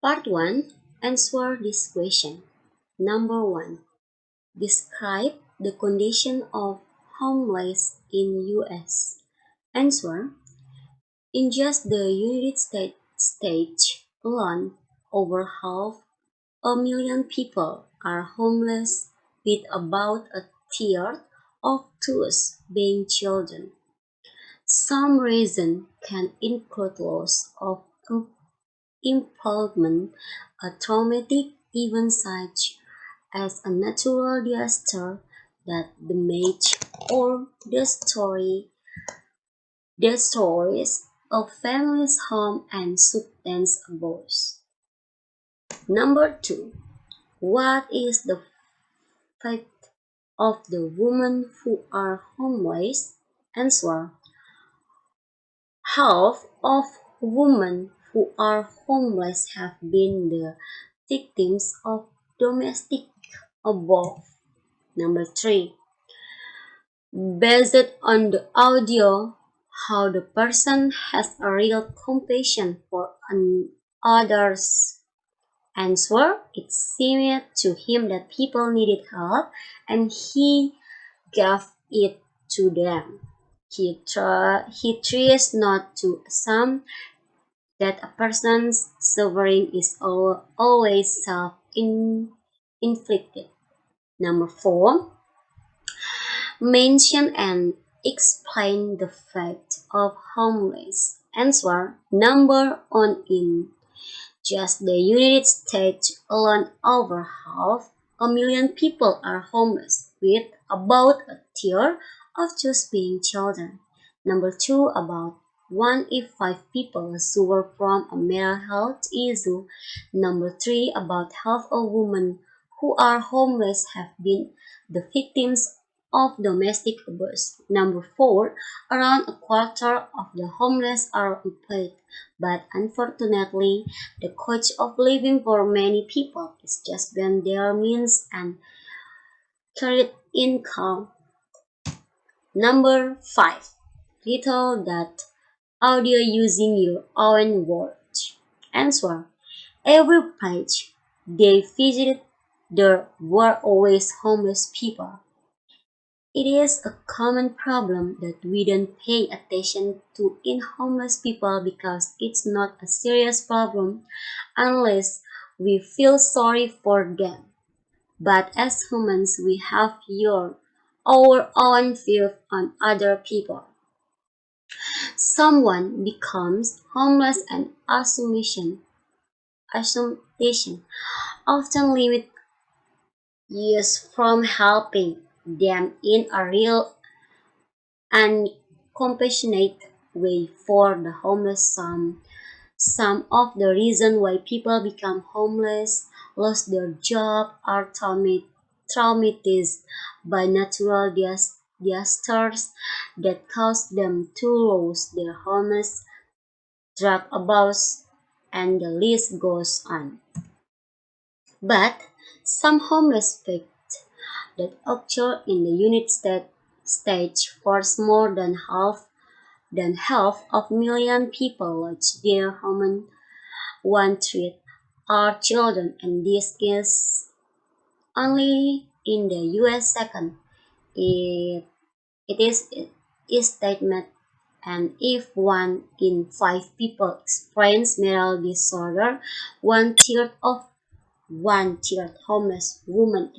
Part 1. Answer this question. Number 1. Describe the condition of homeless in US. Answer. In just the United States alone, over half a million people are homeless, with about a third of those being children. Some reason can include loss of employment, a traumatic event such as a natural disaster that damage or destroys a family's home and substance abuse. Number 2. What is the fate of the women who are homeless? Answer. Half of women who are homeless have been the victims of domestic abuse. Number 3. Based on the audio, how the person has a real compassion for others. Answer. It seemed to him that people needed help and he gave it to them. He tries not to assume that a person's suffering is always self-inflicted. Number 4. Mention and explain the fact of homeless. Answer. Number 1. In just the United States alone, over half a million people are homeless, with about a third of those being children. Number 2. About 1 in 5 people suffer from a mental health issue. Number 3. About half of women who are homeless have been the victims of domestic abuse. Number 4. Around a quarter of the homeless are unemployed, but unfortunately, the cost of living for many people is just beyond their means and current income. Number 5. Little that audio using your own words. Answer. Every page they visited, there were always homeless people. It is a common problem that we don't pay attention to in homeless people because it's not a serious problem unless we feel sorry for them. But as humans, we have our own view on other people. Someone becomes homeless and assumption often limit us from helping them in a real and compassionate way for the homeless. Some of the reason why people become homeless, lost their job, are traumatized by natural disasters that cause them to lose their homes, drug abuse, and the list goes on. But some homeless facts that occur in the United States force more than half of million people lose their home. One third are children, and this is only in the U.S. Second, it is statement, and if 1 in 5 people experience mental disorder, one third homeless women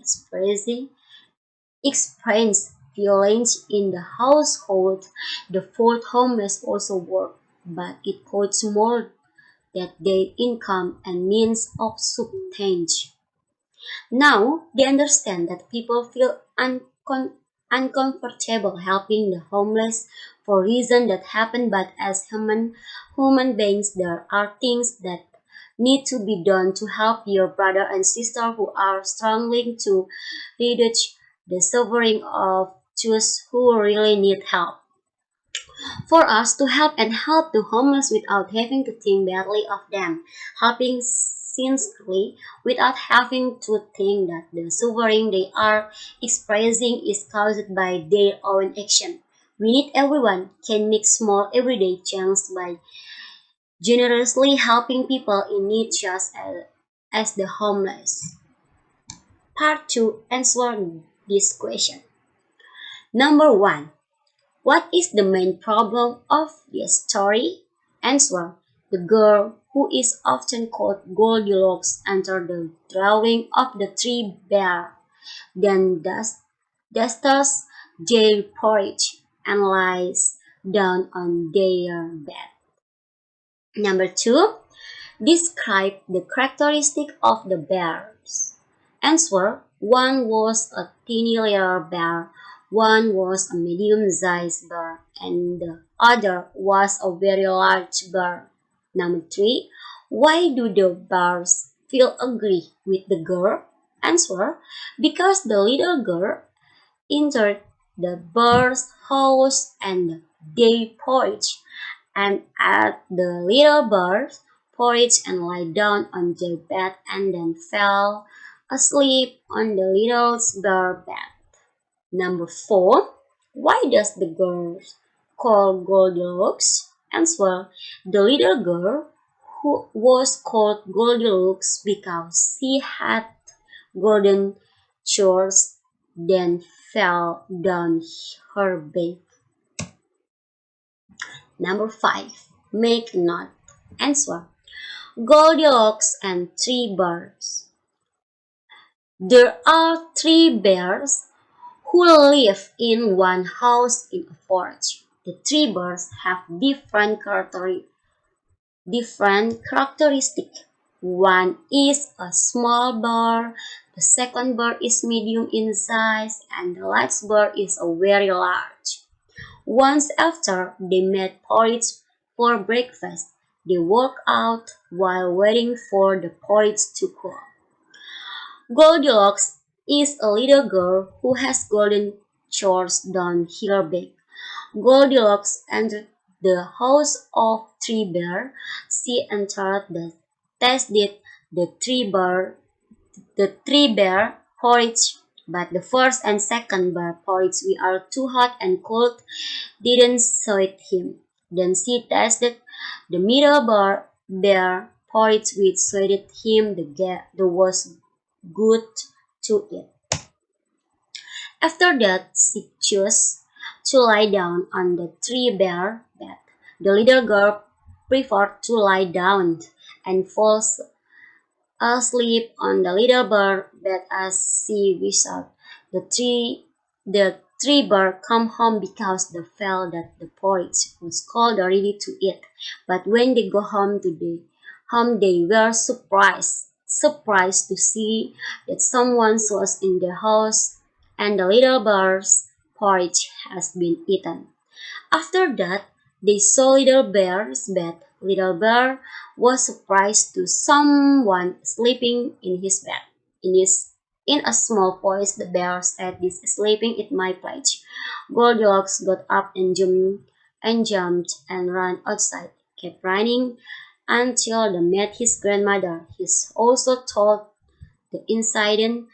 experience violence in the household. The fourth homeless also work, but it costs more than their income and means of subsistence. Now they understand that people feel uncomfortable helping the homeless for reasons that happen, but as human beings, there are things that need to be done to help your brother and sister who are struggling to reduce the suffering of those who really need help. For us to help the homeless without having to think badly of them, helping sincerely without having to think that the suffering they are expressing is caused by their own action. We need everyone can make small everyday changes by generously helping people in need just as the homeless. Part 2 answer this question. Number 1. What is the main problem of this story? Answer. The girl, who is often called Goldilocks, enters the dwelling of the three bears, then dusts their porridge and lies down on their bed. Number 2. Describe the characteristic of the bears. Answer. One was a teeny little bear, one was a medium-sized bear, and the other was a very large bear. Number 3. Why do the bears feel angry with the girl? Answer. Because the little girl entered the bear's house and they porridge and ate the little birds porridge and lie down on their bed and then fell asleep on the little bear bed. Number 4. Why does the girl call Goldilocks? Answer. The little girl who was called Goldilocks because she had golden chores then fell down her back. Number 5. Make note. Answer. Goldilocks and three bears. There are three bears who live in one house in a forest. The three bears have different characteristics. One is a small bear, the second bear is medium in size, and the last bear is a very large. Once after they made porridge for breakfast, they walked out while waiting for the porridge to cool. Goldilocks is a little girl who has golden chores down her back. Goldilocks entered the house of Three Bear. She entered the tasted the three bear porridge, but the first and second bear porridge were too hot and cold didn't suit him. Then she tasted the middle bear porridge which suited him the was good to eat. After that she chose to lie down on the three bear bed. The little girl preferred to lie down and falls asleep on the little bear bed as she whistled. The three birds come home because they felt that the porridge was cold already to eat. But when they go home they were surprised to see that someone was in the house and the little bear's porridge has been eaten. After that, they saw Little Bear's bed. Little Bear was surprised to someone sleeping in his bed. In a small voice, the bear said, "This is sleeping at my place." Goldilocks got up and jumped and ran outside, kept running until they met his grandmother. He also told the incident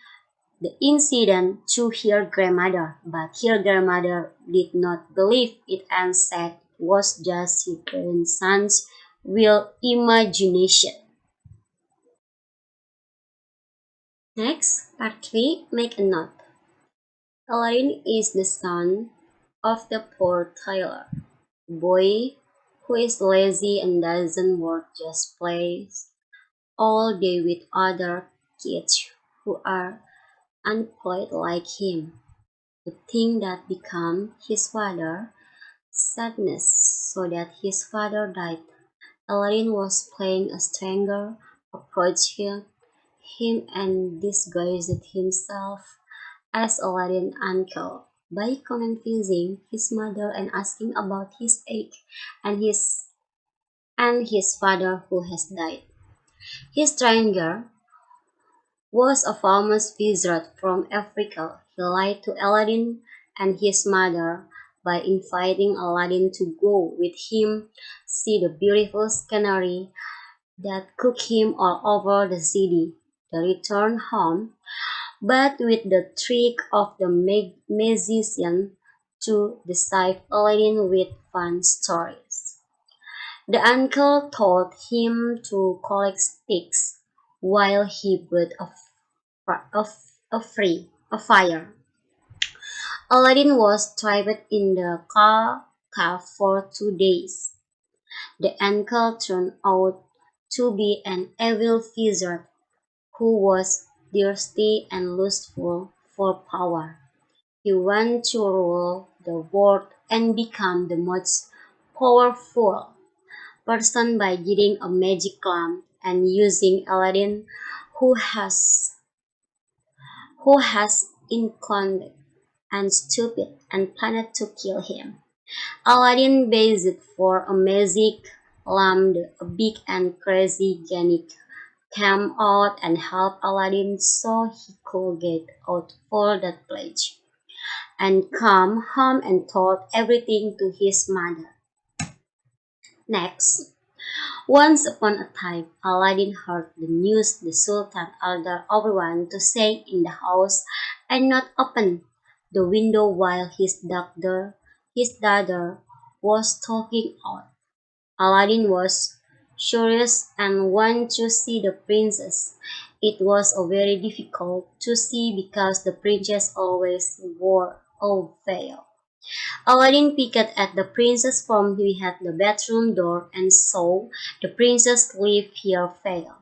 to her grandmother, but her grandmother did not believe it and said it was just her grandson's wild imagination. Next, part 3, make a note. Aladdin is the son of the poor tailor, a boy who is lazy and doesn't work, just plays all day with other kids who are unemployed like him. The thing that became his father sadness so that his father died. Aladdin was playing a stranger, approached him and disguised himself as Aladdin's uncle by convincing his mother and asking about his age and his father who has died. His stranger was a famous wizard from Africa. He lied to Aladdin and his mother by inviting Aladdin to go with him see the beautiful scenery that took him all over the city. They returned home, but with the trick of the magician to deceive Aladdin with fun stories. The uncle told him to collect sticks while he built a fire. Aladdin was trapped in the cave for 2 days. The uncle turned out to be an evil wizard who was thirsty and lustful for power. He wanted to rule the world and become the most powerful person by getting a magic lamp and using Aladdin, who has who has inclined and stupid and planned to kill him. Aladdin begged for a magic lamp. A big and crazy genie came out and helped Aladdin so he could get out for that pledge and come home and told everything to his mother. Next, once upon a time, Aladdin heard the news the Sultan ordered everyone to stay in the house and not open the window while his daughter was talking out. Aladdin was curious and wanted to see the princess. It was very difficult to see because the princess always wore a veil. Aladdin peeked at the princess from behind the bedroom door and saw the princess leave her veil.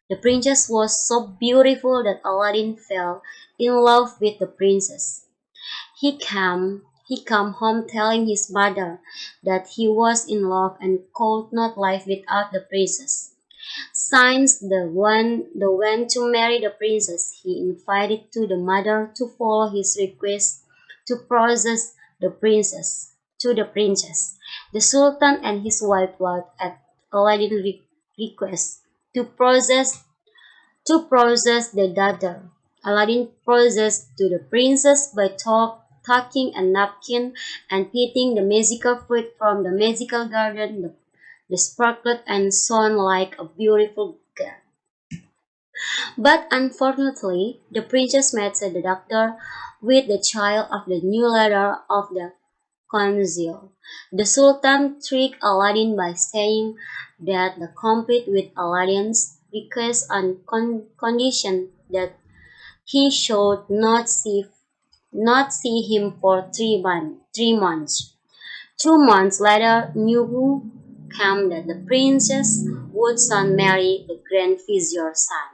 The princess was so beautiful that Aladdin fell in love with the princess. He came home telling his mother that he was in love and could not live without the princess. Since the went to marry the princess, he invited to the mother to follow his request to process the princess to the princess. The Sultan and his wife laughed at Aladdin's request to process the daughter. Aladdin processed to the princess by tucking a napkin and eating the magical fruit from the magical garden. The sparkled and shone like a beautiful girl. But unfortunately, the princess met the doctor with the child of the new leader of the council. The Sultan tricked Aladdin by saying that the complete with Aladdin's request on condition that he should not see him for 3 months. 2 months later, news came that the princess would soon marry the grand vizier's son.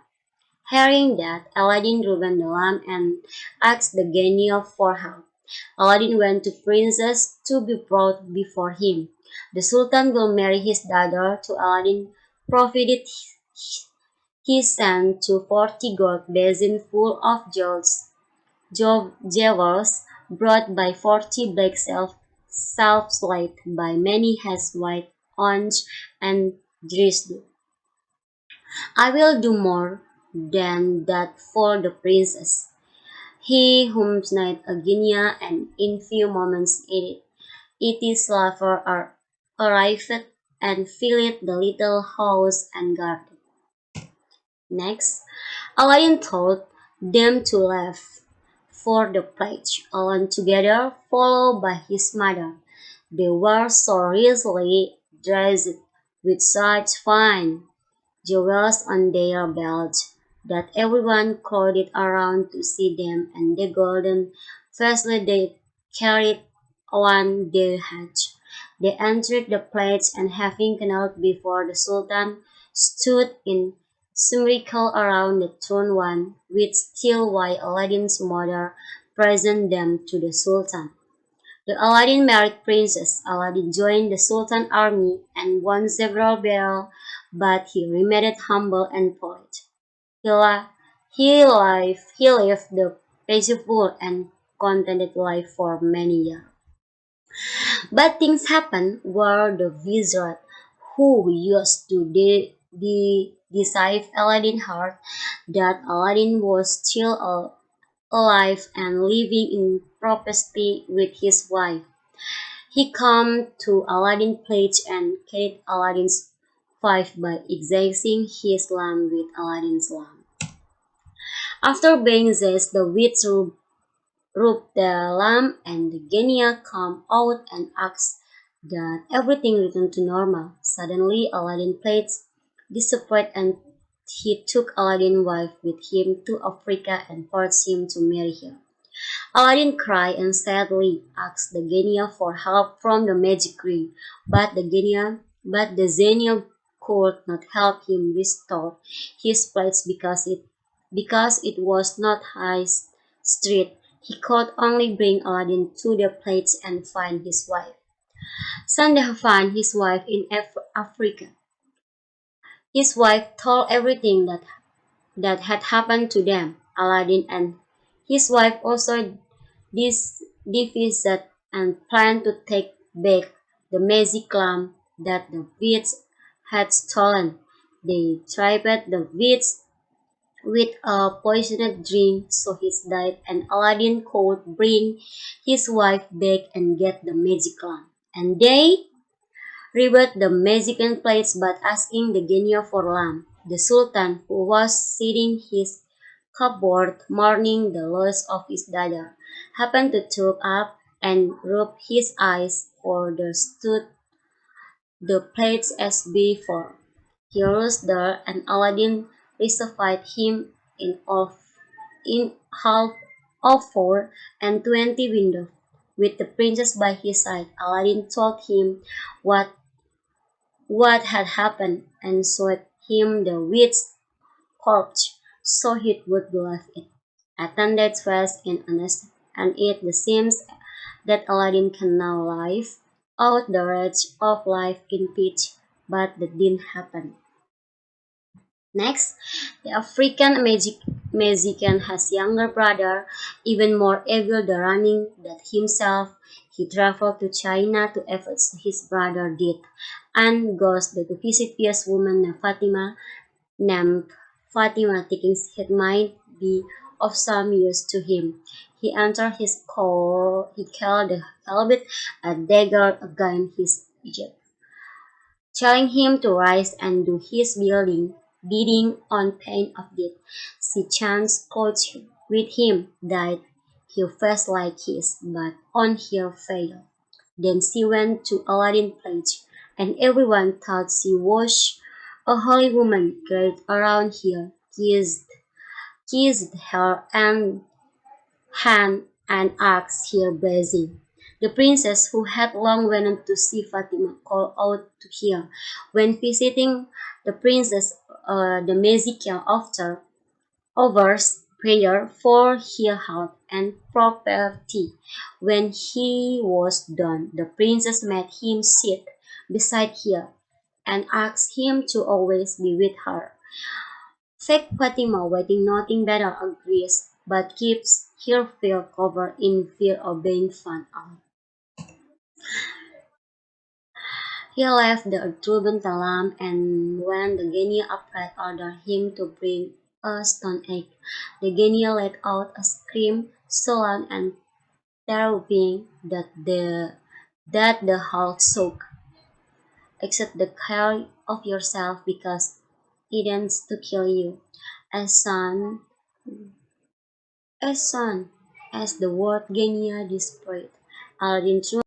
Hearing that, Aladdin ruined the lamp and asked the genie for help. Aladdin went to princess to be brought before him. The Sultan will marry his daughter to Aladdin, provided he sent to 40 gold basins full of jewels brought by 40 black selves light by many has white, orange, and drizzle. I will do more than that for the princess. He whom night a guinea and in few moments it is lover arrived and filled the little house and garden. Next, Aladdin told them to leave for the pledge alone together, followed by his mother. They were so richly dressed with such fine jewels on their belts that everyone crowded around to see them and the golden vessel they carried on their heads. They entered the palace and having knelt before the Sultan, stood in semicircle around the throne one with still while Aladdin's mother presented them to the Sultan. The Aladdin married Princess. Aladdin joined the Sultan army and won several battles, but he remained humble and polite. He, li- he lived the peaceful and contented life for many years. But things happened where the wizard who used to deceive Aladdin heard that Aladdin was still alive and living in prosperity with his wife. He came to Aladdin's palace and killed Aladdin's wife by exchanging his lamp with Aladdin's lamp. After being this, the witch rubbed the lamp and the genie came out and asked that everything returned to normal. Suddenly, Aladdin's plates disappeared and he took Aladdin's wife with him to Africa and forced him to marry her. Aladdin cried and sadly asked the genie for help from the magic ring, but the genie could not help him restore his plates because it was not high street. He could only bring Aladdin to the plates and find his wife. Sandha found his wife in Africa. His wife told everything that had happened to them. Aladdin and his wife also devised and planned to take back the magic lamp that the witch had stolen. They tried the witch with a poisoned drink so he died and Aladdin could bring his wife back and get the magic lamp. And they rebut the Mexican plates by asking the genie for lamb. The Sultan, who was sitting his cupboard mourning the loss of his daughter, happened to look up and rub his eyes for the stood the plates as before. He rose there and Aladdin received him in half of 4 and 20 windows. With the princess by his side, Aladdin told him what had happened and showed him the witch's corpse so he would believe it. Attended was in earnest, and it seems that Aladdin can now live out the rest of life in peace, but that didn't happen. Next, the African magician has younger brother, even more evil than running that himself. He traveled to China to avenge his brother death, and goes there to visit pious woman named Fatima, thinking it might be of some use to him. He entered his call. He killed the Caliph, a dagger against his Egypt, telling him to rise and do his bidding on pain of death. She chanced coach with him, died. Her face like his, but on her failed. Then she went to Aladdin's palace, and everyone thought she was a holy woman gathered around her, kissed her hand and asked her blessing. The princess, who had long wanted to see Fatima, called out to her. When visiting the princess, the magician offers prayer for her health and property. When he was done, the princess made him sit beside her and asked him to always be with her. Fake Fatima, waiting nothing better, agrees, but keeps her veil covered in fear of being found out. He left the turban lamp, and when the genie upright ordered him to bring a stone egg, the genie let out a scream so loud and terrifying that the whole shook. Accept the care of yourself because it ends to kill you. As soon as soon as the word genie displayed, Aladdin threw